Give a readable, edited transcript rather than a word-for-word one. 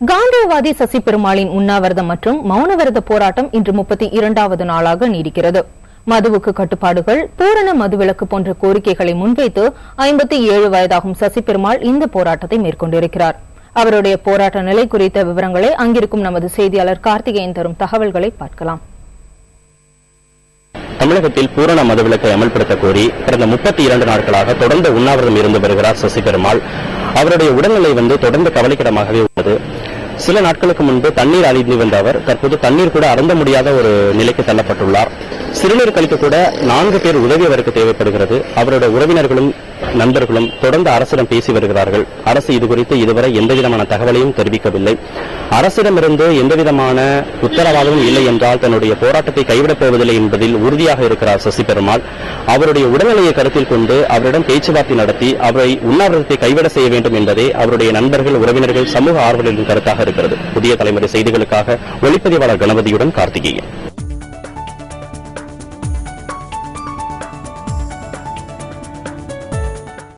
காந்தியவாதி சசி பெருமாளின் உண்ணாவிரதம் மற்றும் மௌனவிரத போராட்டம் இன்று 32வது நாளாக நீடிக்கிறது. மதுவுக்கு கட்டுப்பாடுகள், பூரண மதுவிலக்கு போன்ற கோரிக்கைகளை முன்வைத்து 57 வயதாகும் சசி பெருமாள் இந்த போராட்டத்தை மேற்கொண்டிருக்கிறார். அவருடைய போராட்ட நிலை குறித்த விவரங்களை அங்கிருக்கும் நமது செய்தியாளர் கார்த்திகேயன் தரும் தகவல்களை பார்க்கலாம். தமிழகத்தில் பூரண மதுவிலக்கை அமல்படுத்த கோரி கடந்த 32 நாட்களாக தொடர்ந்து உண்ணாவிரதம் இருந்து வருகிறார் சசி பெருமாள். அவருடைய உடல்நிலை தொடர்ந்து கவலைக்கிடமாகவே உள்ளது. சில நாட்களுக்கு முன்பு தண்ணீர் அருந்தி வந்த அவர் தற்போது தண்ணீர் கூட அருந்த முடியாத ஒரு நிலைக்கு தள்ளப்பட்டுள்ளார். சிறுநீர் கழிக்க கூட 4 பேர் உதவி அவருக்கு தேவைப்படுகிறது. அவருடைய உறவினர்களும் நண்பர்களும் தொடர்ந்து அரசிடம் பேசி வருகிறார்கள். அரசு இதுகுறித்து இதுவரை எந்தவிதமான தகவலையும் தெரிவிக்கவில்லை. அரசிடமிருந்து எந்தவிதமான உத்தரவாதமும் இல்லை என்றால் தன்னுடைய போராட்டத்தை கைவிடப் போவதில்லை என்பதில் உறுதியாக இருக்கிறார் சசி பெருமாள். அவருடைய உடல்நிலையை கருத்தில் கொண்டு அவரிடம் பேச்சுவார்த்தை நடத்தி அவரை உண்ணாவிரதத்தை கைவிட செய்ய வேண்டும் என்பதே அவருடைய நண்பர்கள், உறவினர்கள், சமூக ஆர்வலர்களின் கருத்தாக இருக்கிறது. புதிய தலைமுறை செய்திகளுக்காக ஒளிப்பதிவாளர் கணபதியுடன் கார்த்திகேயன்.